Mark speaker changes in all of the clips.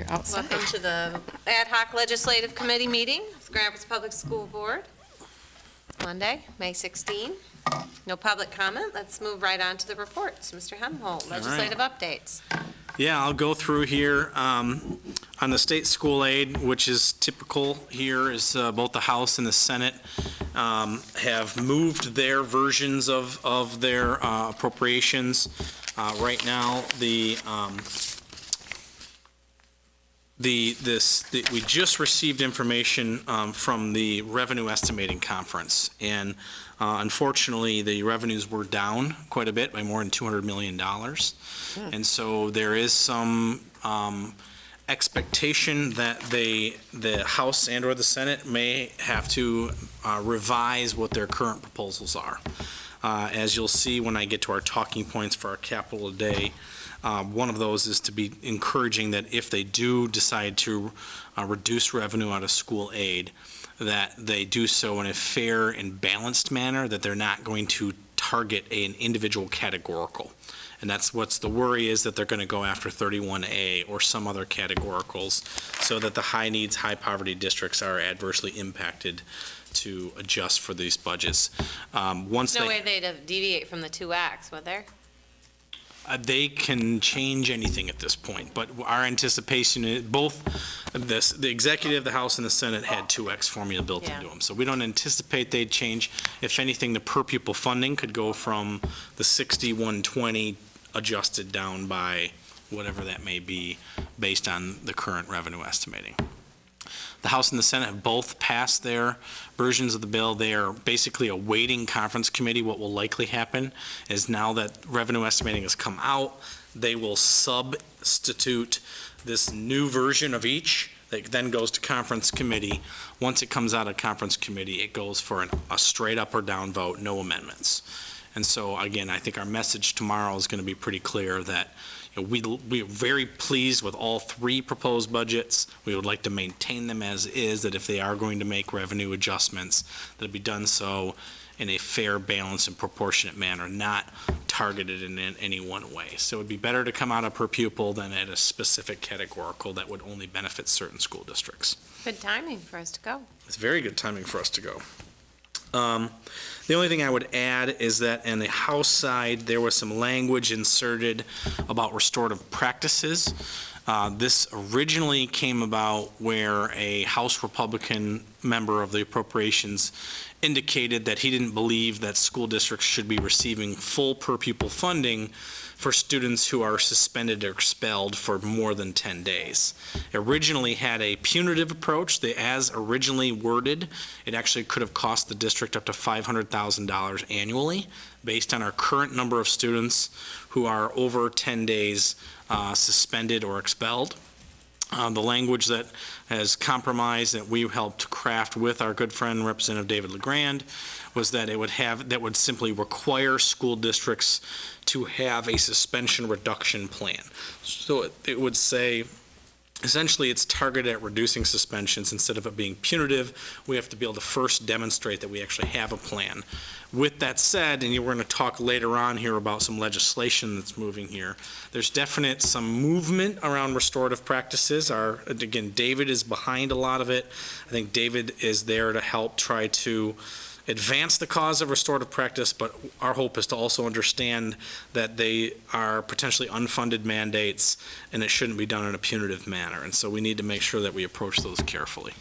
Speaker 1: You're outside.
Speaker 2: Welcome to the Ad Hoc Legislative Committee meeting of Grand Rapids Public School Board. Monday, May 16. No public comment. Let's move right on to the reports. Mr. Hemholt, legislative updates.
Speaker 3: Yeah, I'll go through here. On the state school aid, which is typical here, is both the House and the Senate have moved their versions of their appropriations. Right now, we just received information from the Revenue Estimating Conference, and unfortunately, the revenues were down quite a bit by more than $200 million. And so there is some expectation that the House and or the Senate may have to revise what their current proposals are. As you'll see when I get to our talking points for our capital today, one of those is to be encouraging that if they do decide to reduce revenue out of school aid, that they do so in a fair and balanced manner, that they're not going to target an individual categorical. And that's what's the worry, is that they're going to go after 31A or some other categoricals, so that the high needs, high poverty districts are adversely impacted to adjust for these budgets. Once
Speaker 2: No way they'd deviate from the 2X, would there?
Speaker 3: They can change anything at this point, but our anticipation is both the executive, the House, and the Senate had 2X formula built into them. So we don't anticipate they'd change. If anything, the per pupil funding could go from the 60-120 adjusted down by whatever that may be based on the current revenue estimating. The House and the Senate have both passed their versions of the bill. They are basically awaiting conference committee. What will likely happen is, now that revenue estimating has come out, they will substitute this new version of each that then goes to conference committee. Once it comes out of conference committee, it goes for a straight up or down vote, no amendments. And so, again, I think our message tomorrow is going to be pretty clear that we are very pleased with all three proposed budgets. We would like to maintain them as is, that if they are going to make revenue adjustments, that it be done so in a fair, balanced, and proportionate manner, not targeted in any one way. So it would be better to come out of per pupil than at a specific categorical that would only benefit certain school districts.
Speaker 2: Good timing for us to go.
Speaker 3: It's very good timing for us to go. The only thing I would add is that in the House side, there was some language inserted about restorative practices. This originally came about where a House Republican member of the Appropriations indicated that he didn't believe that school districts should be receiving full per pupil funding for students who are suspended or expelled for more than 10 days. It originally had a punitive approach. As originally worded, it actually could have cost the district up to $500,000 annually, based on our current number of students who are over 10 days suspended or expelled. The language that has compromised, that we helped craft with our good friend Representative David LeGrand, was that it would simply require school districts to have a suspension reduction plan. So it would say, essentially, it's targeted at reducing suspensions. Instead of it being punitive, we have to be able to first demonstrate that we actually have a plan. With that said, and we're going to talk later on here about some legislation that's moving here, there's definite some movement around restorative practices. Again, David is behind a lot of it. I think David is there to help try to advance the cause of restorative practice, but our hope is to also understand that they are potentially unfunded mandates and it shouldn't be done in a punitive manner. And so we need to make sure that we approach those carefully.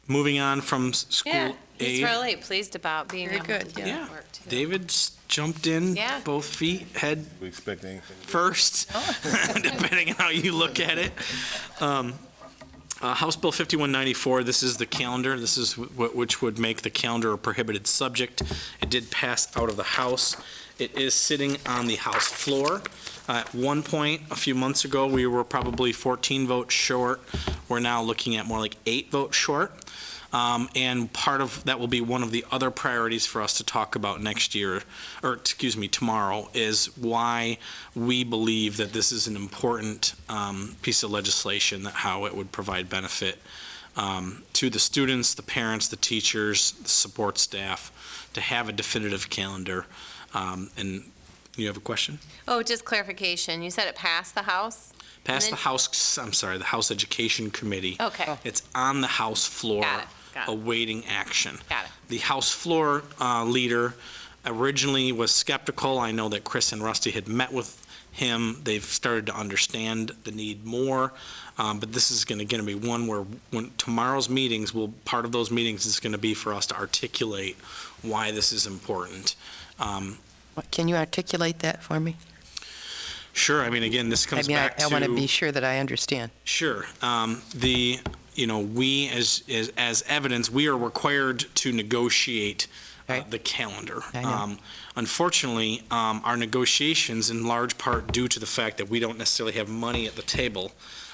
Speaker 3: Moving on from school aid.
Speaker 2: He's really pleased about being
Speaker 1: Very
Speaker 2: able
Speaker 1: good,
Speaker 2: to do
Speaker 3: yeah.
Speaker 2: that work too.
Speaker 3: David's jumped in,
Speaker 2: Yeah.
Speaker 3: both feet, head
Speaker 4: We expect anything.
Speaker 3: first, depending on how you look at it. House Bill 5194, this is the calendar. This is which would make the calendar a prohibited subject. It did pass out of the House. It is sitting on the House floor. At one point, a few months ago, we were probably 14 votes short. We're now looking at more like 8 votes short. And part of that will be one of the other priorities for us to talk about next year, or excuse me, tomorrow, is why we believe that this is an important piece of legislation, that how it would provide benefit to the students, the parents, the teachers, the support staff, to have a definitive calendar. And You have a question?
Speaker 2: Oh, just clarification. You said it passed the House?
Speaker 3: Passed
Speaker 2: And
Speaker 3: the House, I'm sorry, the House Education Committee.
Speaker 2: Okay. Oh.
Speaker 3: It's on the House floor.
Speaker 2: Got it.
Speaker 3: Awaiting action.
Speaker 2: Got it.
Speaker 3: The House floor leader originally was skeptical. I know that Chris and Rusty had met with him. They've started to understand the need more. But this is going to be one where when tomorrow's meetings part of those meetings is going to be for us to articulate why this is important.
Speaker 1: Can you articulate that for me?
Speaker 3: Sure. I mean, again, this comes back to.
Speaker 1: I want to be sure that I understand.
Speaker 3: Sure. We as evidence, we are required to negotiate
Speaker 1: Right.
Speaker 3: the calendar.
Speaker 1: I know.
Speaker 3: Unfortunately, our negotiations, in large part due to the fact that we don't necessarily have money at the table,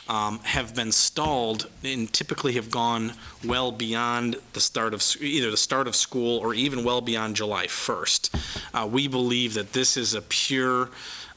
Speaker 3: have been stalled and typically have gone well beyond the start of, either the start of school or even well beyond July 1st. We believe that this is a pure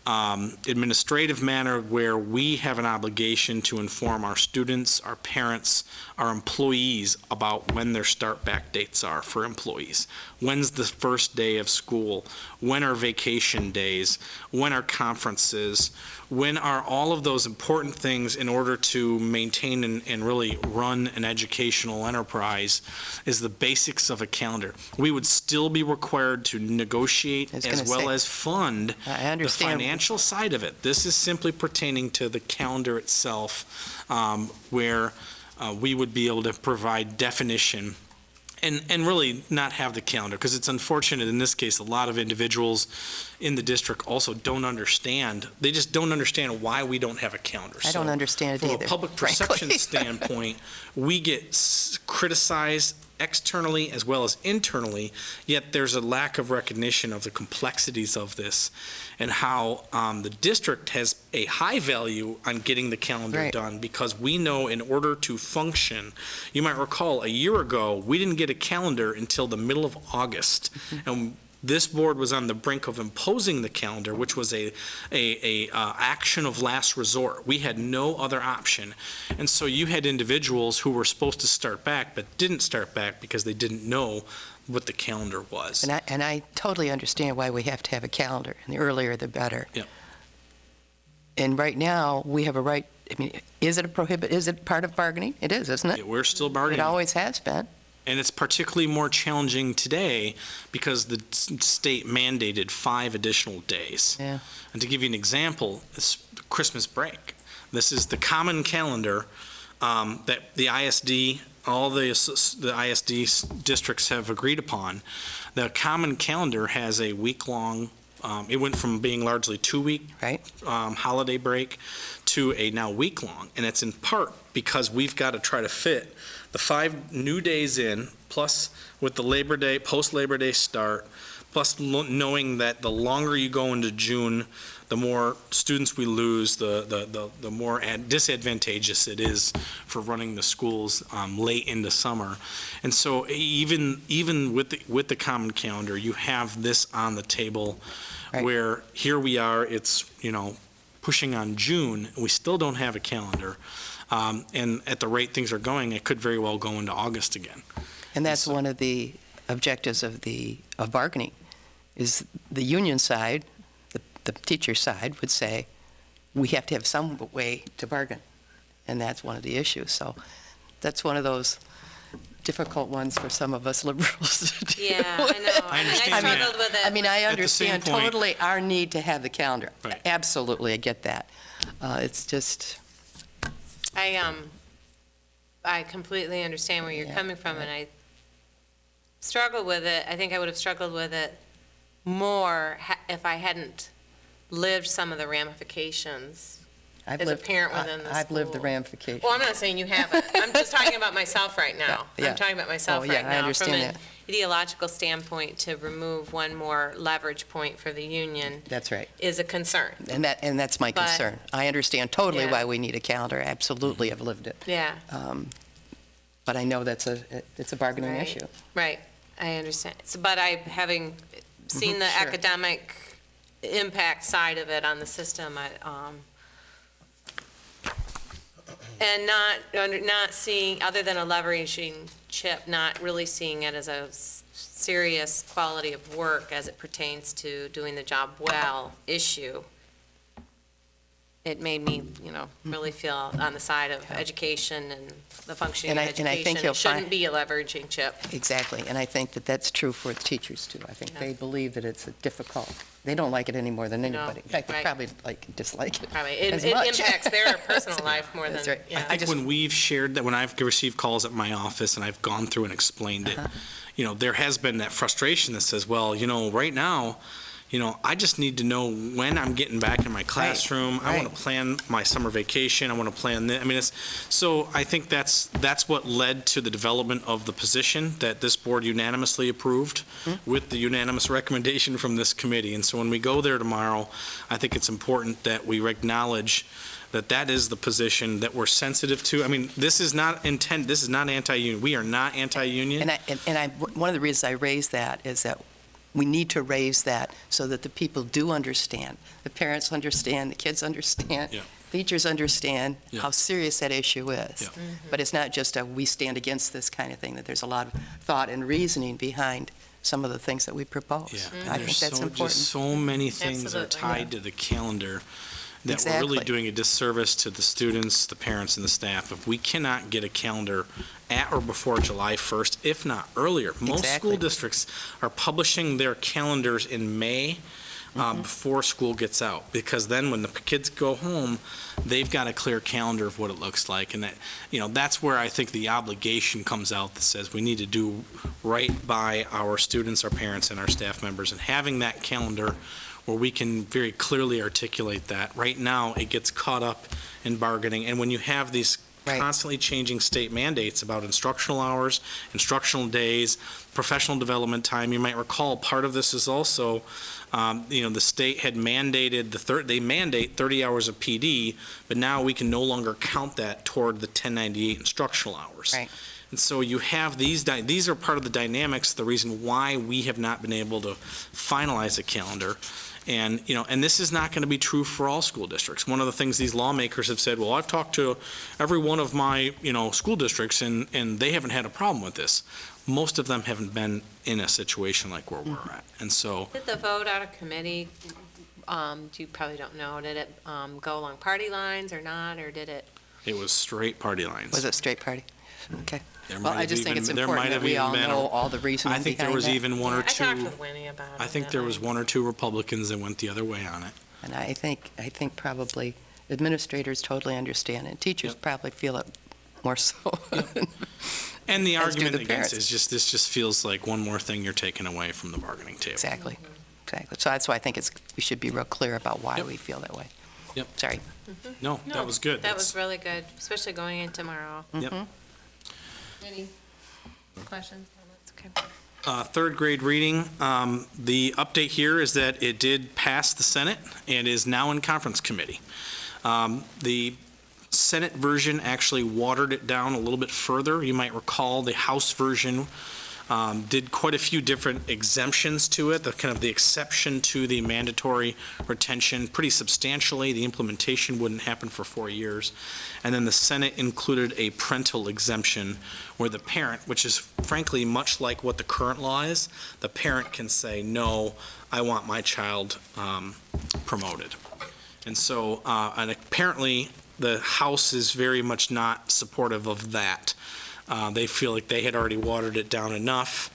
Speaker 3: administrative matter where we have an obligation to inform our students, our parents, our employees about when their start back dates are for employees. When's the first day of school? When are vacation days? When are conferences? When are all of those important things in order to maintain and really run an educational enterprise is the basics of a calendar. We would still be required to negotiate as well as fund
Speaker 1: I
Speaker 3: the
Speaker 1: understand.
Speaker 3: financial side of it. This is simply pertaining to the calendar itself, where we would be able to provide definition and really not have the calendar, because it's unfortunate in this case, a lot of individuals in the district also don't understand. They just don't understand why we don't have a calendar.
Speaker 1: I don't understand it
Speaker 3: From
Speaker 1: either,
Speaker 3: a public
Speaker 1: frankly.
Speaker 3: perception standpoint, we get criticized externally as well as internally, yet there's a lack of recognition of the complexities of this and how the district has a high value on getting the calendar
Speaker 1: Right.
Speaker 3: done, because we know in order to function, you might recall a year ago, we didn't get a calendar until the middle of August. And this board was on the brink of imposing the calendar, which was a action of last resort. We had no other option. And so you had individuals who were supposed to start back but didn't start back because they didn't know what the calendar was.
Speaker 1: And I totally understand why we have to have a calendar, and the earlier the better.
Speaker 3: Yep.
Speaker 1: And right now, we have a right, I mean, is it part of bargaining? It is, isn't it?
Speaker 3: We're still
Speaker 1: It
Speaker 3: bargaining.
Speaker 1: always has been.
Speaker 3: And it's particularly more challenging today because the state mandated 5 additional days.
Speaker 1: Yeah.
Speaker 3: And to give you an example, it's Christmas break. This is the common calendar that the ISD, all the ISD districts have agreed upon. The common calendar has a week-long, it went from being largely 2-week
Speaker 1: Right.
Speaker 3: holiday break to a now week-long. And it's in part because we've got to try to fit the 5 new days in, plus with the Labor Day, post-Labor Day start, plus knowing that the longer you go into June, the more students we lose, the more disadvantageous it is for running the schools late into summer. And so even with the common calendar, you have this on the table.
Speaker 1: Right.
Speaker 3: Where here we are, it's, pushing on June, we still don't have a calendar. And at the rate things are going, it could very well go into August again.
Speaker 1: And that's one of the objectives of bargaining, is the union side, the teacher side would say, we have to have some way to bargain. And that's one of the issues. So that's one of those difficult ones for some of us liberals to do.
Speaker 2: Yeah, I know.
Speaker 3: I understand
Speaker 2: I struggled with it.
Speaker 1: I mean, I
Speaker 3: At the same
Speaker 1: understand
Speaker 3: point-
Speaker 1: totally our need to have the calendar.
Speaker 3: Right.
Speaker 1: Absolutely, I get that. It's just,
Speaker 2: I completely understand where you're
Speaker 1: Yeah,
Speaker 2: coming from, and I struggle with it. I think I would have struggled with it more if I hadn't lived some of the ramifications.
Speaker 1: I've
Speaker 2: As a
Speaker 1: lived.
Speaker 2: parent within the
Speaker 1: I've lived the
Speaker 2: school.
Speaker 1: ramifications.
Speaker 2: Well, I'm not saying you haven't. I'm just talking about myself right now.
Speaker 1: Yeah, yeah.
Speaker 2: I'm talking about myself
Speaker 1: Oh, yeah,
Speaker 2: right
Speaker 1: I
Speaker 2: now.
Speaker 1: understand
Speaker 2: From
Speaker 1: that.
Speaker 2: an ideological standpoint, to remove one more leverage point for the union
Speaker 1: That's right.
Speaker 2: is a concern.
Speaker 1: And that's my
Speaker 2: But-
Speaker 1: concern. I understand totally
Speaker 2: Yeah.
Speaker 1: why we need a calendar. Absolutely, I've lived it.
Speaker 2: Yeah,
Speaker 1: But I know it's a bargaining
Speaker 2: Right.
Speaker 1: issue.
Speaker 2: right. I understand. But having seen the
Speaker 1: sure.
Speaker 2: academic impact side of it on the system, and not seeing, other than a leveraging chip, not really seeing it as serious quality of work as it pertains to doing the job well issue, it made me, really feel on the side of education and the functioning of
Speaker 1: And I
Speaker 2: education.
Speaker 1: think you'll
Speaker 2: It shouldn't
Speaker 1: find-
Speaker 2: be a leveraging chip.
Speaker 1: Exactly, and I think that that's true for the teachers, too. I think they believe that it's a difficult, they don't like it any more than anybody. In fact, they
Speaker 2: right.
Speaker 1: probably dislike it
Speaker 2: Probably,
Speaker 1: as
Speaker 2: it
Speaker 1: much.
Speaker 2: impacts their personal life more than,
Speaker 1: That's right.
Speaker 2: yeah.
Speaker 3: I think when we've shared that, when I've received calls at my office and I've gone through and explained it, there has been that frustration that says, well, right now, I just need to know when I'm getting back in my classroom. I want
Speaker 1: right.
Speaker 3: to plan my summer vacation. I want to plan this. I mean, so I think that's what led to the development of the position that this board unanimously approved with the unanimous recommendation from this committee. And so when we go there tomorrow, I think it's important that we acknowledge that is the position that we're sensitive to. I mean, this is not anti-union. We are not anti-union.
Speaker 1: One of the reasons I raised that is that we need to raise that so that the people do understand, the parents understand, the kids understand,
Speaker 3: Yeah.
Speaker 1: teachers understand
Speaker 3: Yeah.
Speaker 1: how serious that issue is.
Speaker 3: Yeah.
Speaker 1: But it's not just a we stand against this kind of thing, that there's a lot of thought and reasoning behind some of the things that we propose.
Speaker 3: Yeah,
Speaker 1: I
Speaker 3: and
Speaker 1: think
Speaker 3: there's
Speaker 1: that's important.
Speaker 3: just so many things are
Speaker 2: Absolutely.
Speaker 3: tied to the calendar that we're really
Speaker 1: Exactly.
Speaker 3: doing a disservice to the students, the parents, and the staff. If we cannot get a calendar at or before July 1st, if not earlier. Most school
Speaker 1: Exactly.
Speaker 3: districts are publishing their calendars in May before school gets out, because then when the kids go home, they've got a clear calendar of what it looks like. And that's where I think the obligation comes out that says we need to do right by our students, our parents, and our staff members. And having that calendar where we can very clearly articulate that. Right now, it gets caught up in bargaining, and when you have these
Speaker 1: Right.
Speaker 3: constantly changing state mandates about instructional hours, instructional days, professional development time, you might recall, part of this is also, the state had mandated, they mandate 30 hours of PD, but now we can no longer count that toward the 1098 instructional hours.
Speaker 1: Right.
Speaker 3: And so you have these are part of the dynamics, the reason why we have not been able to finalize a calendar. And this is not going to be true for all school districts. One of the things these lawmakers have said, well, I've talked to every one of my, school districts, and they haven't had a problem with this. Most of them haven't been in a situation like where we're at. And so,
Speaker 2: Did the vote out of committee, you probably don't know, did it go along party lines or not, or did it?
Speaker 3: it was straight party lines.
Speaker 1: Was it straight party? Okay.
Speaker 3: There
Speaker 1: Well,
Speaker 3: might
Speaker 1: I
Speaker 3: have
Speaker 1: just think
Speaker 3: even-
Speaker 1: it's
Speaker 3: there
Speaker 1: important
Speaker 3: might
Speaker 1: that
Speaker 3: have
Speaker 1: we
Speaker 3: even
Speaker 1: all
Speaker 3: been a-
Speaker 1: know all the reasoning
Speaker 3: I think there
Speaker 1: behind
Speaker 3: was
Speaker 1: that.
Speaker 3: even one or
Speaker 2: I talked
Speaker 3: two,
Speaker 2: with Winnie about it.
Speaker 3: I think there was one or two Republicans that went the other way on it.
Speaker 1: And I think probably administrators totally understand, and teachers
Speaker 3: Yep.
Speaker 1: probably feel it more so.
Speaker 3: And the
Speaker 1: As do
Speaker 3: argument
Speaker 1: the
Speaker 3: against
Speaker 1: parents.
Speaker 3: it is just, this just feels like one more thing you're taking away from the bargaining table.
Speaker 1: Exactly. So that's why I think we should be real clear about why
Speaker 3: Yep.
Speaker 1: we feel that way.
Speaker 3: Yep.
Speaker 1: Sorry.
Speaker 3: No, that was good.
Speaker 2: That was really good, especially going in tomorrow.
Speaker 3: Yep.
Speaker 2: Any questions? Okay.
Speaker 3: Third grade reading, the update here is that it did pass the Senate and is now in conference committee. The Senate version actually watered it down a little bit further. You might recall the House version did quite a few different exemptions to it, the exception to the mandatory retention pretty substantially. The implementation wouldn't happen for 4 years. And then the Senate included a parental exemption where the parent, which is frankly much like what the current law is, the parent can say, no, I want my child promoted. And so, and apparently, the House is very much not supportive of that. They feel like they had already watered it down enough,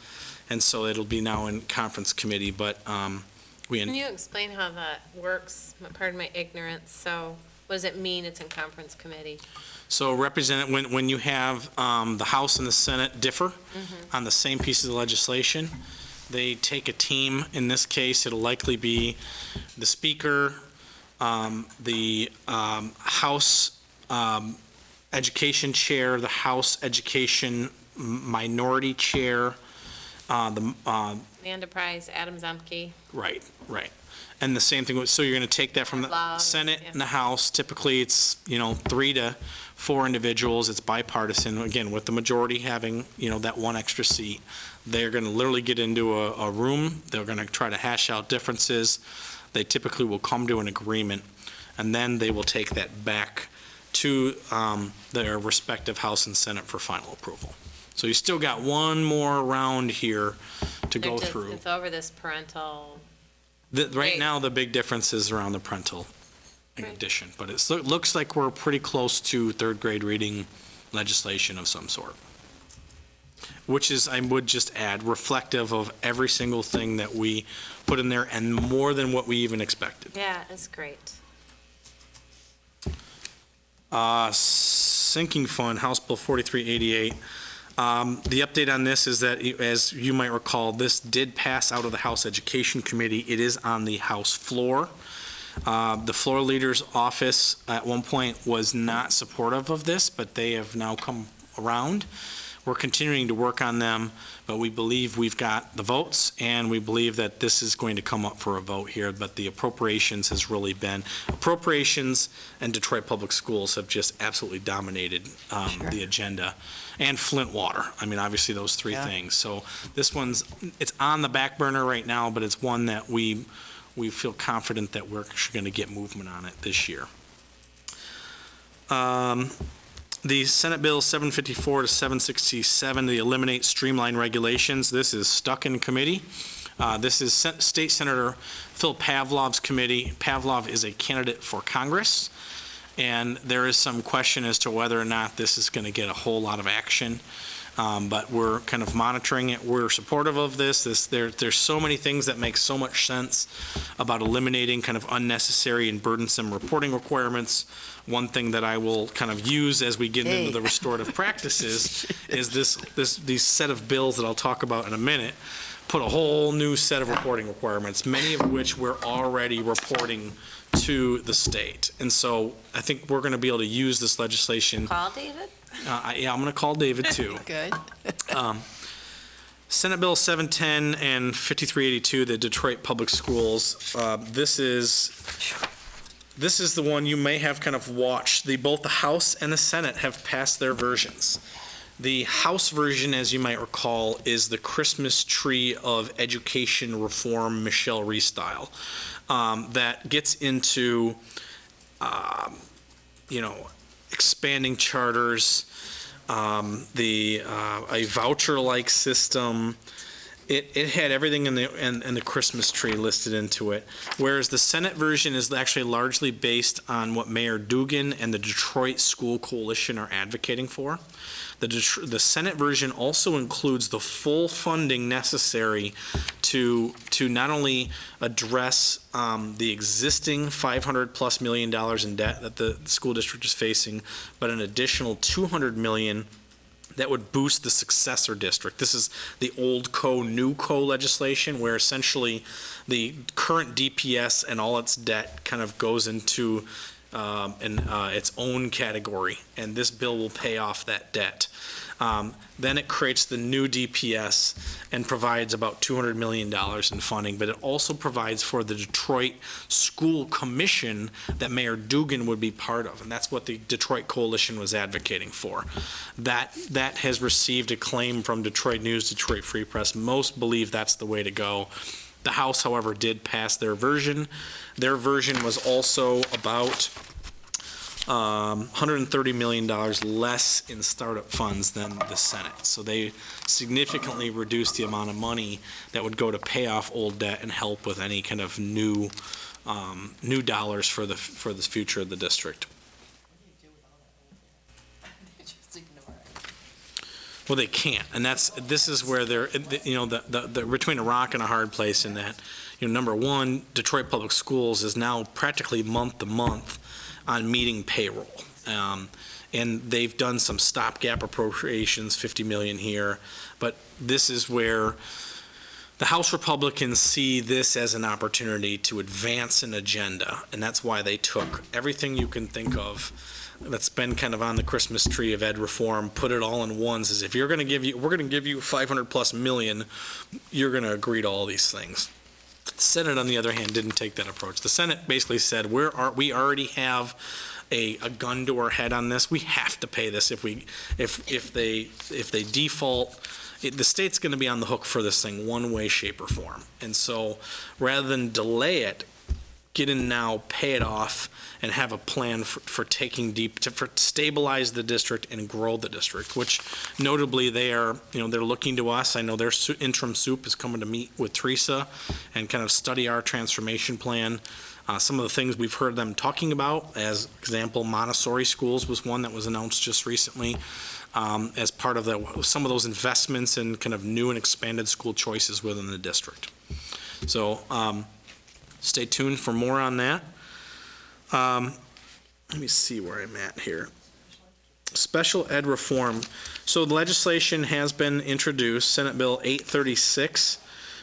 Speaker 3: and so it'll be now in conference committee, but
Speaker 2: Can you explain how that works? Pardon my ignorance. So what does it mean it's in conference committee?
Speaker 3: So when you have the House and the Senate differ on the same pieces of legislation, they take a team. In this case, it'll likely be the Speaker, the House Education Chair, the House Education Minority Chair,
Speaker 2: Amanda Price, Adam Zemke.
Speaker 3: Right. And the same thing, so you're going to take that from the
Speaker 2: Love,
Speaker 3: Senate
Speaker 2: yeah.
Speaker 3: and the House. Typically, it's, 3 to 4 individuals. It's bipartisan, again, with the majority having, that one extra seat. They're going to literally get into a room. They're going to try to hash out differences. They typically will come to an agreement, and then they will take that back to their respective House and Senate for final approval. So you still got one more round here to go through.
Speaker 2: It's over this parental.
Speaker 3: Right now, the big difference is around the parental addition, but it looks like we're pretty close to third grade reading legislation of some sort. Which is, I would just add, reflective of every single thing that we put in there and more than what we even expected.
Speaker 2: Yeah, it's great.
Speaker 3: Sinking fund, House Bill 4388. The update on this is that, as you might recall, this did pass out of the House Education Committee. It is on the House floor. The floor leader's office at one point was not supportive of this, but they have now come around. We're continuing to work on them, but we believe we've got the votes, and we believe that this is going to come up for a vote here, but the appropriations has really been, appropriations and Detroit Public Schools have just absolutely dominated the agenda, and Flint Water. I mean, obviously, those three things. So this one's, it's on the back burner right now, but it's one that we feel confident that we're actually going to get movement on it this year. The Senate Bill 754 to 767, the eliminate streamline regulations, this is stuck in committee. This is State Senator Phil Pavlov's committee. Pavlov is a candidate for Congress, and there is some question as to whether or not this is going to get a whole lot of action. But we're kind of monitoring it. We're supportive of this. There's so many things that make so much sense about eliminating kind of unnecessary and burdensome reporting requirements. One thing that I will kind of use as we get into the restorative practices is these set of bills that I'll talk about in a minute, put a whole new set of reporting requirements, many of which we're already reporting to the state. And so I think we're going to be able to use this legislation.
Speaker 2: Call David?
Speaker 3: Yeah, I'm going to call David too.
Speaker 1: Good.
Speaker 3: Senate Bill 710 and 5382, the Detroit Public Schools. This is the one you may have kind of watched. Both the House and the Senate have passed their versions. The House version, as you might recall, is the Christmas tree of education reform, Michelle Rhee style, that gets into, expanding charters, a voucher-like system. It had everything in the Christmas tree listed into it, whereas the Senate version is actually largely based on what Mayor Dugan and the Detroit School Coalition are advocating for. The Senate version also includes the full funding necessary to not only address the existing $500+ million in debt that the school district is facing, but an additional $200 million that would boost the successor district. This is the old co, new co legislation, where essentially the current DPS and all its debt kind of goes into its own category, and this bill will pay off that debt. Then it creates the new DPS and provides about $200 million in funding, but it also provides for the Detroit School Commission that Mayor Dugan would be part of, and that's what the Detroit Coalition was advocating for. That has received acclaim from Detroit News, Detroit Free Press. Most believe that's the way to go. The House, however, did pass their version. Their version was also about $130 million less in startup funds than the Senate. So they significantly reduced the amount of money that would go to pay off old debt and help with any kind of new dollars for the future of the district. Well, they can't, and this is where they're, they're between a rock and a hard place in that, number one, Detroit Public Schools is now practically month to month on meeting payroll. And they've done some stopgap appropriations, $50 million here, but this is where the House Republicans see this as an opportunity to advance an agenda, and that's why they took everything you can think of that's been kind of on the Christmas tree of ed reform, put it all in one, says if we're going to give you $500+ million, you're going to agree to all these things. The Senate, on the other hand, didn't take that approach. The Senate basically said, we already have a gun to our head on this. We have to pay this if they default. The state's going to be on the hook for this thing one way, shape, or form. And so rather than delay it, get in now, pay it off, and have a plan for taking for stabilize the district and grow the district, which notably they're looking to us. I know their interim soup is coming to meet with Teresa and kind of study our transformation plan. Some of the things we've heard them talking about, as example, Montessori schools was one that was announced just recently as part of some of those investments in kind of new and expanded school choices within the district. So stay tuned for more on that. Let me see where I'm at here. Special ed reform. So the legislation has been introduced, Senate Bill 836,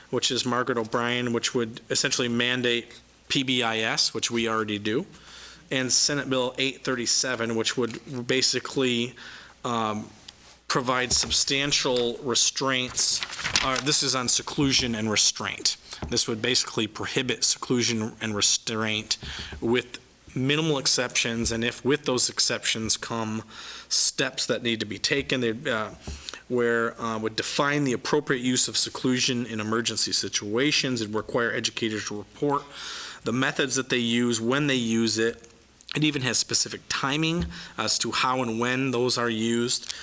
Speaker 3: which is Margaret O'Brien, which would essentially mandate PBIS, which we already do, and Senate Bill 837, which would basically provide substantial restraints. This is on seclusion and restraint. This would basically prohibit seclusion and restraint with minimal exceptions, and if with those exceptions come steps that need to be taken, would define the appropriate use of seclusion in emergency situations. It would require educators to report the methods that they use, when they use it. It even has specific timing as to how and when those are used.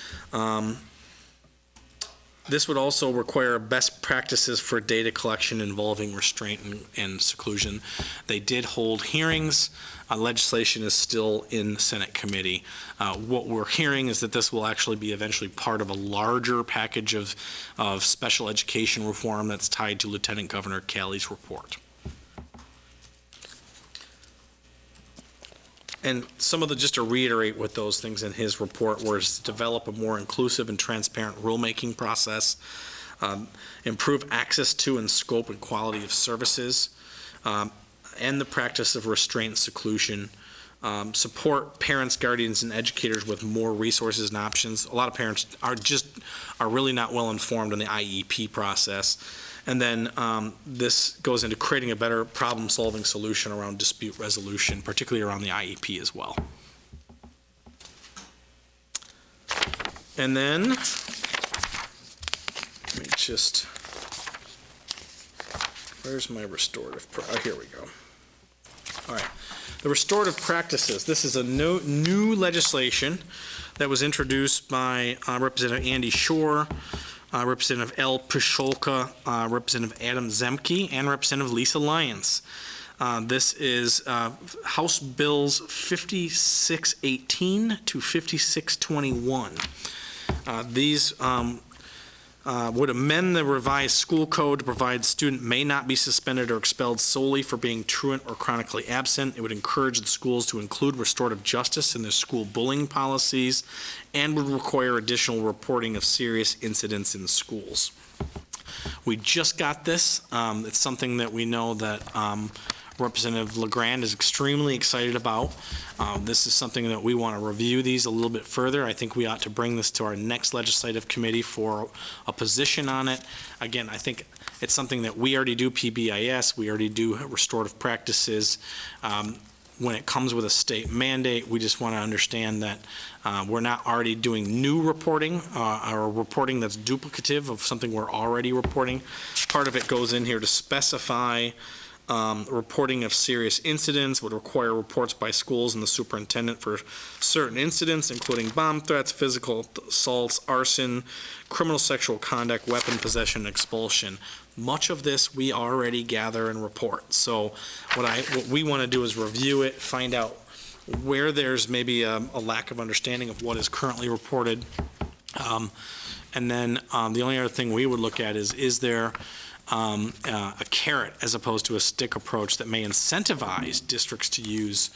Speaker 3: This would also require best practices for data collection involving restraint and seclusion. They did hold hearings. Legislation is still in Senate committee. What we're hearing is that this will actually be eventually part of a larger package of special education reform that's tied to Lieutenant Governor Calley's report. And just to reiterate what those things in his report were, is to develop a more inclusive and transparent rulemaking process, improve access to and scope and quality of services, and the practice of restraint and seclusion, support parents, guardians, and educators with more resources and options. A lot of parents are really not well informed in the IEP process. And then this goes into creating a better problem-solving solution around dispute resolution, particularly around the IEP as well. And then, where's my restorative? Here we go. All right. The restorative practices. This is a new legislation that was introduced by Representative Andy Shore, Representative L. Pisholka, Representative Adam Zemke, and Representative Lisa Lyons. This is House Bills 5618 to 5621. These would amend the revised school code to provide student may not be suspended or expelled solely for being truant or chronically absent. It would encourage the schools to include restorative justice in their school bullying policies and would require additional reporting of serious incidents in schools. We just got this. It's something that we know that Representative LeGrand is extremely excited about. This is something that we want to review these a little bit further. I think we ought to bring this to our next legislative committee for a position on it. Again, I think it's something that we already do PBIS, we already do restorative practices. When it comes with a state mandate, we just want to understand that we're not already doing new reporting or reporting that's duplicative of something we're already reporting. Part of it goes in here to specify reporting of serious incidents, would require reports by schools and the superintendent for certain incidents, including bomb threats, physical assaults, arson, criminal sexual conduct, weapon possession, and expulsion. Much of this we already gather and report. So what we want to do is review it, find out where there's maybe a lack of understanding of what is currently reported. And then the only other thing we would look at is there a carrot as opposed to a stick approach that may incentivize districts to use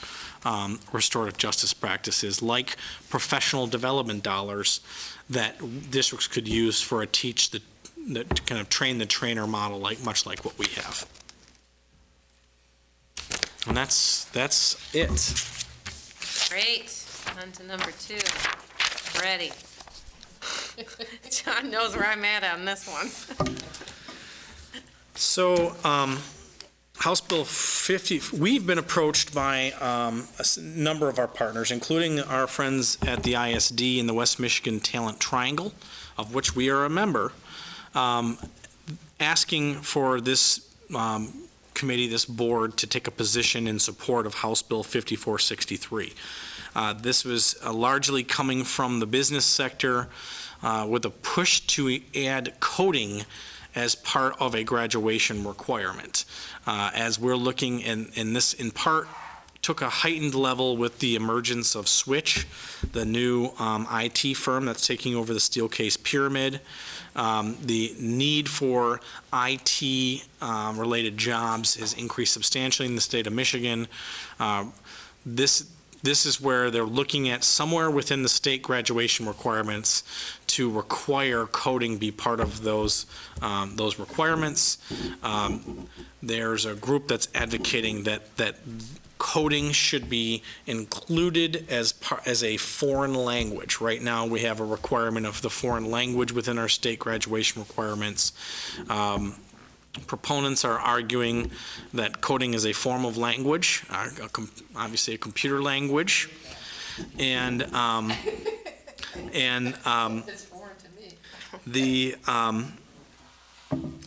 Speaker 3: restorative justice practices like professional development dollars that districts could use for a to kind of train the trainer model, much like what we have. And that's it.
Speaker 2: Great. On to number 2. Ready. John knows where I'm at on this one.
Speaker 3: So, House Bill 50, we've been approached by a number of our partners, including our friends at the ISD in the West Michigan Talent Triangle, of which we are a member, asking for this committee, this board, to take a position in support of House Bill 5463. This was largely coming from the business sector with a push to add coding as part of a graduation requirement. As we're looking, and this in part took a heightened level with the emergence of Switch, the new IT firm that's taking over the Steelcase Pyramid. The need for IT related jobs has increased substantially in the state of Michigan. This is where they're looking at somewhere within the state graduation requirements to require coding be part of those requirements. There's a group that's advocating that coding should be included as a foreign language. Right now, we have a requirement of the foreign language within our state graduation requirements. Proponents are arguing that coding is a form of language, obviously a computer language, and
Speaker 1: It's foreign to me.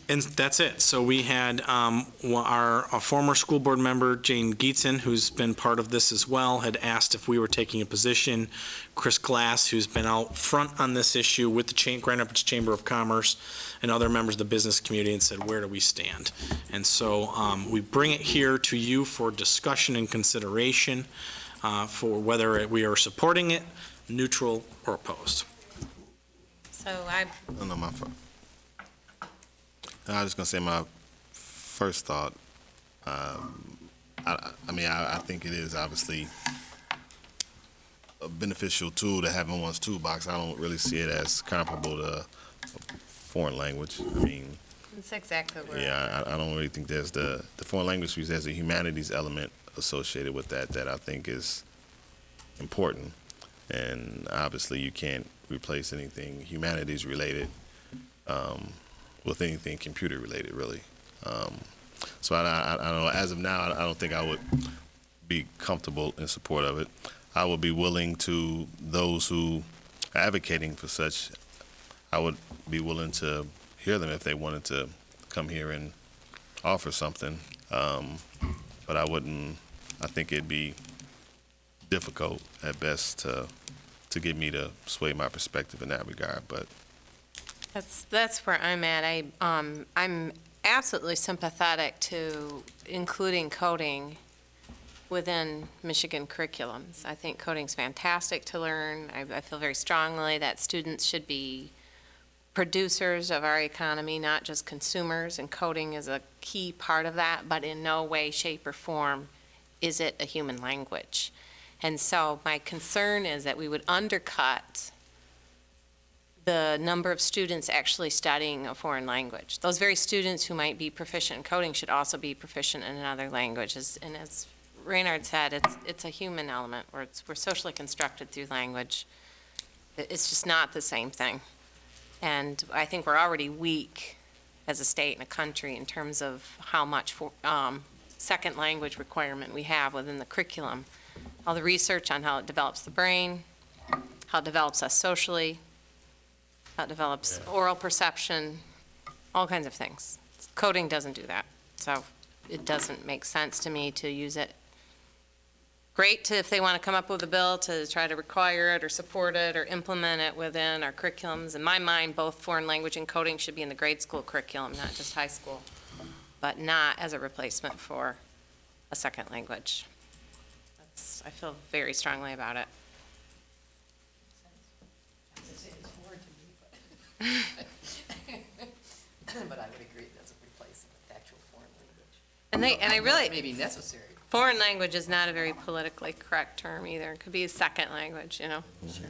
Speaker 3: And that's it. So we had our former school board member, Jane Gietzen, who's been part of this as well, had asked if we were taking a position. Chris Glass, who's been out front on this issue with the Grand Rapids Chamber of Commerce and other members of the business community, and said, where do we stand? And so we bring it here to you for discussion and consideration for whether we are supporting it, neutral, or opposed.
Speaker 2: So I,
Speaker 4: Oh, no, my fault. I was just gonna say my first thought. I think it is obviously a beneficial tool to have in one's toolbox. I don't really see it as comparable to a foreign language. I mean,
Speaker 2: that's exactly where.
Speaker 4: yeah, I don't really think there's the foreign language piece. There's a humanities element associated with that I think is important. And obviously, you can't replace anything humanities related with anything computer related, really. So I don't know. As of now, I don't think I would be comfortable in support of it. I would be willing to, those who are advocating for such, I would be willing to hear them if they wanted to come here and offer something. But I think it'd be difficult at best to get me to sway my perspective in that regard. But
Speaker 2: That's where I'm at. I'm absolutely sympathetic to including coding within Michigan curriculums. I think coding's fantastic to learn. I feel very strongly that students should be producers of our economy, not just consumers, and coding is a key part of that, but in no way, shape, or form is it a human language. And so my concern is that we would undercut the number of students actually studying a foreign language. Those very students who might be proficient in coding should also be proficient in another language. And as Raynard said, it's a human element, or we're socially constructed through language. It's just not the same thing. And I think we're already weak as a state and a country in terms of how much second language requirement we have within the curriculum. All the research on how it develops the brain, how it develops us socially, how it develops oral perception, all kinds of things. Coding doesn't do that, so it doesn't make sense to me to use it. Great if they want to come up with a bill to try to require it or support it or implement it within our curriculums. In my mind, both foreign language and coding should be in the grade school curriculum, not just high school, but not as a replacement for a second language. I feel very strongly about it.
Speaker 1: But I would agree it doesn't replace the actual foreign language.
Speaker 2: And I really,
Speaker 1: Maybe necessary.
Speaker 2: foreign language is not a very politically correct term either. It could be a second language, you know.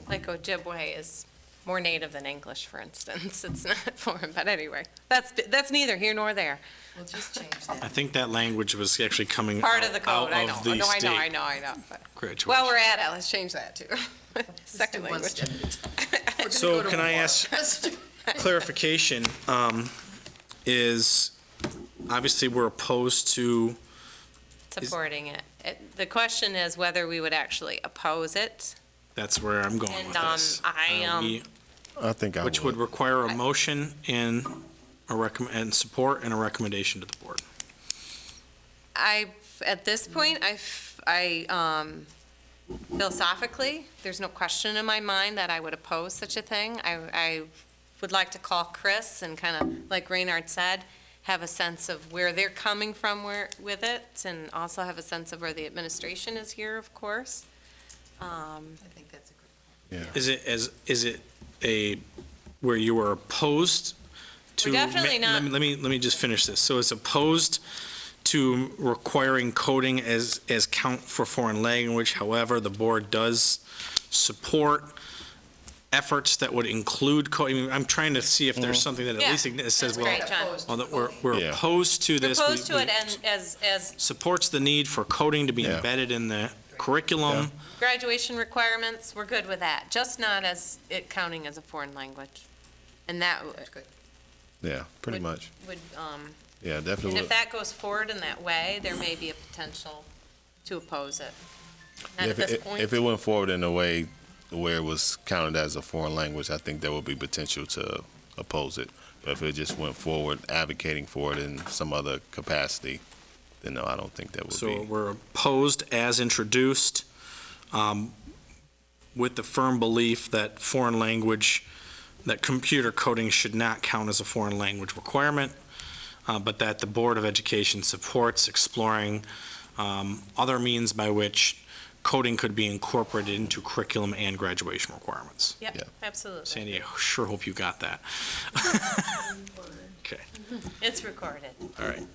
Speaker 2: Like Ojibwe is more native than English, for instance. It's not foreign, but anyway, that's neither here nor there.
Speaker 1: We'll just change that.
Speaker 3: I think that language was actually coming
Speaker 2: Part of the code, I know.
Speaker 3: out of the
Speaker 2: No, I
Speaker 3: state
Speaker 2: know. But
Speaker 3: graduation.
Speaker 2: while we're at it, let's change that too. Second
Speaker 1: One
Speaker 2: language.
Speaker 1: step at a time. We're gonna
Speaker 3: So
Speaker 1: go to
Speaker 3: can I
Speaker 1: war.
Speaker 3: ask clarification? Is obviously we're opposed to,
Speaker 2: Supporting it. The question is whether we would actually oppose it.
Speaker 3: that's where I'm going
Speaker 2: And,
Speaker 3: with this.
Speaker 4: I think I
Speaker 3: Which would require a motion and and support and a recommendation to the board.
Speaker 2: at this point, philosophically, there's no question in my mind that I would oppose such a thing. I would like to call Chris and kind of, like Raynard said, have a sense of where they're coming from with it, and also have a sense of where the administration is here, of course.
Speaker 1: I think that's a good.
Speaker 4: Yeah.
Speaker 3: Is it where you were opposed to?
Speaker 2: We're definitely not.
Speaker 3: Let me just finish this. So it's opposed to requiring coding as count for foreign language. However, the board does support efforts that would include coding. I'm trying to see if there's something that at
Speaker 2: Yeah,
Speaker 3: least says,
Speaker 2: that's
Speaker 3: well,
Speaker 2: great, John.
Speaker 3: well, that we're
Speaker 4: Yeah.
Speaker 3: opposed to this.
Speaker 2: Opposed to
Speaker 3: We-
Speaker 2: it and as
Speaker 3: supports the need for coding to be
Speaker 4: Yeah.
Speaker 3: embedded in the curriculum.
Speaker 2: graduation requirements, we're good with that, just not as it counting as a foreign language. And that
Speaker 4: Yeah, pretty
Speaker 2: Would-
Speaker 4: much.
Speaker 2: would,
Speaker 4: Yeah,
Speaker 2: and
Speaker 4: definitely.
Speaker 2: if that goes forward in that way, there may be a potential to oppose it. Not
Speaker 4: Yeah,
Speaker 2: at this point.
Speaker 4: if it went forward in a way where it was counted as a foreign language, I think there would be potential to oppose it. But if it just went forward advocating for it in some other capacity, then no, I don't think that would
Speaker 3: So
Speaker 4: be.
Speaker 3: we're opposed as introduced, with the firm belief that foreign language, that computer coding should not count as a foreign language requirement, but that the Board of Education supports exploring other means by which coding could be incorporated into curriculum and graduation requirements.
Speaker 2: Yep,
Speaker 4: Yeah.
Speaker 2: absolutely.
Speaker 3: Sandy, I sure hope you got that. Okay,
Speaker 2: It's recorded.
Speaker 3: all right.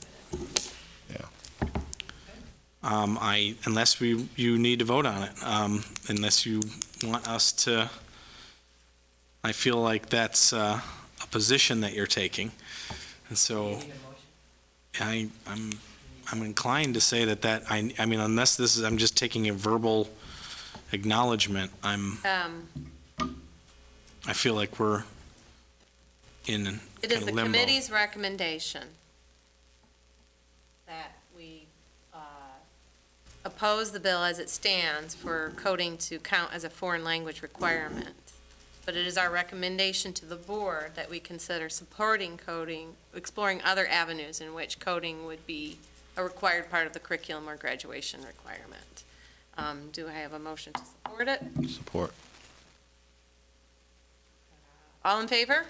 Speaker 4: Yeah.
Speaker 3: Unless you need to vote on it, unless you want us to, I feel like that's a position that you're taking. And so I'm inclined to say that I mean, unless this is, I'm just taking a verbal acknowledgement, I feel like we're in
Speaker 2: It is
Speaker 3: kind
Speaker 2: the
Speaker 3: of limbo.
Speaker 2: committee's recommendation that we oppose the bill as it stands for coding to count as a foreign language requirement. But it is our recommendation to the board that we consider supporting coding, exploring other avenues in which coding would be a required part of the curriculum or graduation requirement. Do I have a motion to support it?
Speaker 4: Support.
Speaker 2: All in favor?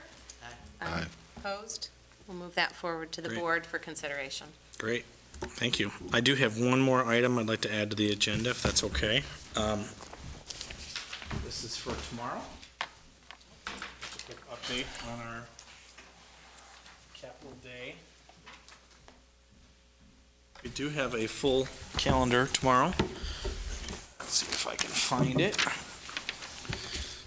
Speaker 4: Aye.
Speaker 2: Opposed? We'll move that forward to the
Speaker 3: Great.
Speaker 2: board for consideration.
Speaker 3: Great, thank you. I do have one more item I'd like to add to the agenda, if that's okay. This is for tomorrow. Just a quick update on our capital day. We do have a full calendar tomorrow. Let's see if I can find it.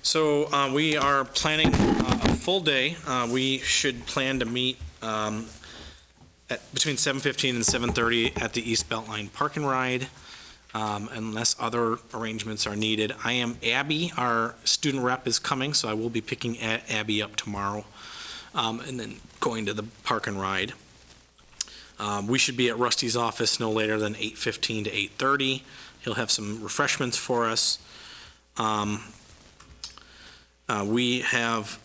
Speaker 3: So we are planning a full day. We should plan to meet at between 7:15 and 7:30 at the East Beltline Park and Ride, unless other arrangements are needed. Abby, our student rep, is coming, so I will be picking Abby up tomorrow, and then going to the Park and Ride. We should be at Rusty's office no later than 8:15 to 8:30. He'll have some refreshments for us. We have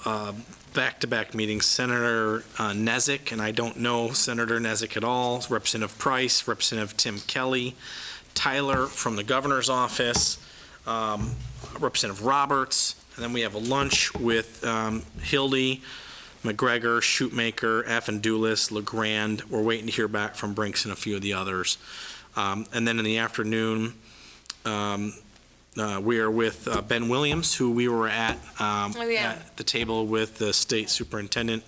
Speaker 3: back-to-back meetings. Senator Nezik, and I don't know Senator Nezik at all, Representative Price, Representative Tim Kelly, Tyler from the governor's office, Representative Roberts, and then we have a lunch with Hildy, McGregor, Shootmaker, Affendulis, LeGrand. We're waiting to hear back from Brinks and a few of the others. And then in the afternoon, we are with Ben Williams, who we were at at the table with the state superintendent.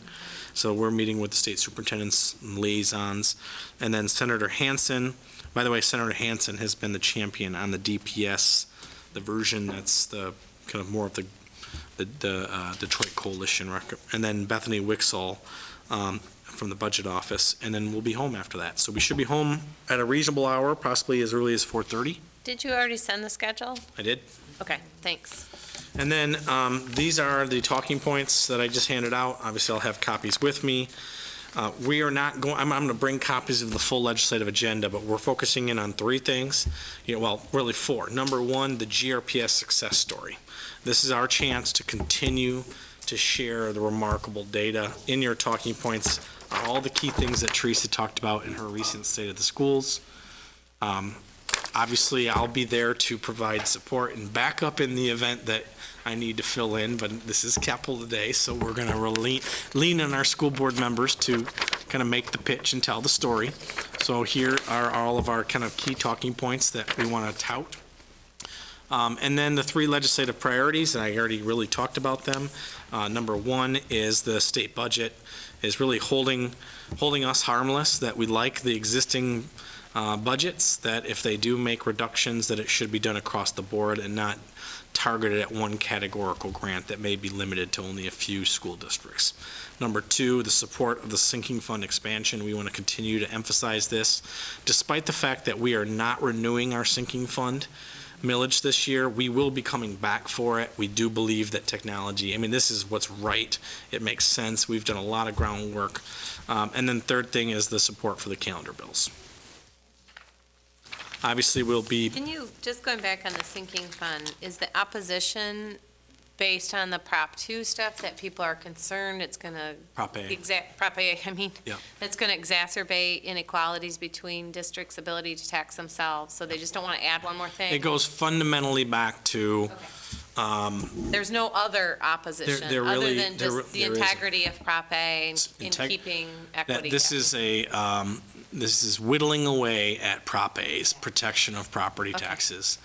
Speaker 3: So we're meeting with the state superintendent's liaisons. And then Senator Hansen. By the way, Senator Hansen has been the champion on the DPS, the version that's the kind of more of the Detroit Coalition record. And then Bethany Wixall from the budget office. And then we'll be home after that. So we should be home at a reasonable hour, possibly as early as 4:30.
Speaker 2: Did you already send the schedule?
Speaker 3: I did.
Speaker 2: Okay, thanks.
Speaker 3: And then these are the talking points that I just handed out. Obviously, I'll have copies with me. We are not going, I'm going to bring copies of the full legislative agenda, but we're focusing in on three things. Well, really four. Number one, the GRPS success story. This is our chance to continue to share the remarkable data. In your talking points are all the key things that Teresa talked about in her recent State of the Schools. Obviously, I'll be there to provide support and backup in the event that I need to fill in, but this is capital day, so we're going to lean on our school board members to kind of make the pitch and tell the story. So here are all of our kind of key talking points that we want to tout. And then the 3 legislative priorities, and I already really talked about them. Number 1 is the state budget is really holding us harmless, that we like the existing budgets, that if they do make reductions, that it should be done across the board and not targeted at one categorical grant that may be limited to only a few school districts. Number 2, the support of the sinking fund expansion. We want to continue to emphasize this. Despite the fact that we are not renewing our sinking fund millage this year, we will be coming back for it. We do believe that technology, this is what's right. It makes sense. We've done a lot of groundwork. And then third thing is the support for the calendar bills. Obviously, we'll be,
Speaker 2: Can you, just going back on the sinking fund, is the opposition based on the Prop 2 stuff that people are concerned it's going to
Speaker 3: Prop A.
Speaker 2: Prop A,
Speaker 3: Yeah.
Speaker 2: it's going to exacerbate inequalities between districts' ability to tax themselves, so they just don't want to add one more thing?
Speaker 3: It goes fundamentally back to,
Speaker 2: There's no other opposition,
Speaker 3: There
Speaker 2: other
Speaker 3: really-
Speaker 2: than
Speaker 3: there
Speaker 2: just the
Speaker 3: isn't.
Speaker 2: integrity of Prop A in
Speaker 3: integ-
Speaker 2: keeping
Speaker 3: that
Speaker 2: equity.
Speaker 3: this is this is whittling away at Prop A's protection of property
Speaker 2: Okay.
Speaker 3: taxes.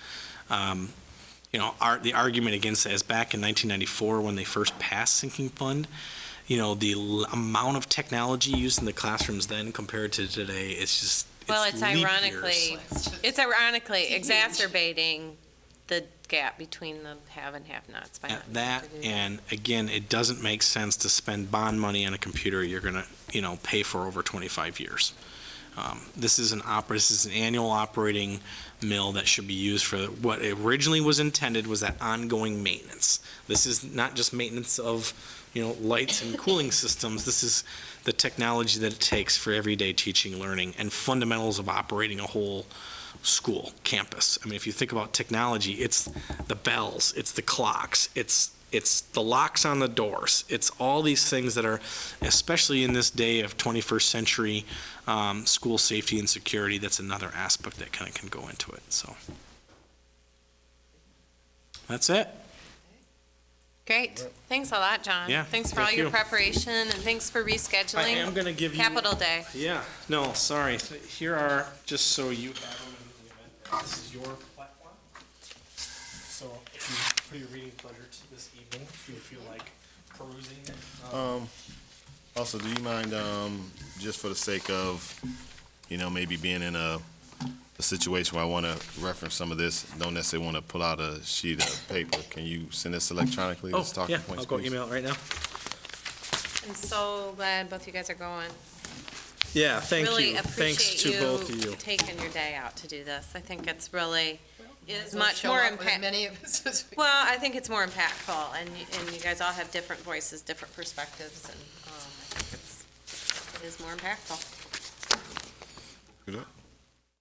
Speaker 3: The argument against that is back in 1994 when they first passed sinking fund. The amount of technology used in the classrooms then compared to today is just
Speaker 2: Well,
Speaker 3: it's
Speaker 2: it's
Speaker 3: leap
Speaker 2: ironically exacerbating the gap between the have and have-nots. by not
Speaker 3: At that,
Speaker 2: doing that.
Speaker 3: and again, it doesn't make sense to spend bond money on a computer you're gonna, pay for over 25 years. This is an annual operating mill that should be used for what originally was intended was that ongoing maintenance. This is not just maintenance of, lights and cooling systems. This is the technology that it takes for everyday teaching, learning, and fundamentals of operating a whole school, campus. If you think about technology, it's the bells, it's the clocks, it's the locks on the doors. It's all these things that are, especially in this day of 21st century school safety and security, that's another aspect that kind of can go into it. So that's it.
Speaker 2: Great. Thanks a lot, John.
Speaker 3: Yeah,
Speaker 2: Thanks for all
Speaker 3: thank
Speaker 2: your
Speaker 3: you.
Speaker 2: preparation, and thanks for rescheduling.
Speaker 3: I am going to give you.
Speaker 2: Capital Day.
Speaker 3: Yeah, no, sorry. Here are, just so you have them in the event, this is your platform. So for your reading pleasure this evening, if you feel like perusing it.
Speaker 4: Also, do you mind, just for the sake of, maybe being in a situation where I want to reference some of this, don't necessarily want to pull out a sheet of paper, can you send this electronically, this talking
Speaker 3: Yeah,
Speaker 4: points,
Speaker 3: I'll go
Speaker 4: please?
Speaker 3: email it right now.
Speaker 2: I'm so glad both you guys are going.
Speaker 3: Yeah, thank
Speaker 2: Really
Speaker 3: you. Thanks to
Speaker 2: appreciate
Speaker 3: both of you.
Speaker 2: you taking your day out to do this. I think it's really, is
Speaker 1: We'll
Speaker 2: much
Speaker 1: show
Speaker 2: more
Speaker 1: up with
Speaker 2: impactful.
Speaker 1: many of us as we-
Speaker 2: Well, I think it's more impactful, and you guys all have different voices, different perspectives, and I think it is more impactful.
Speaker 4: Good.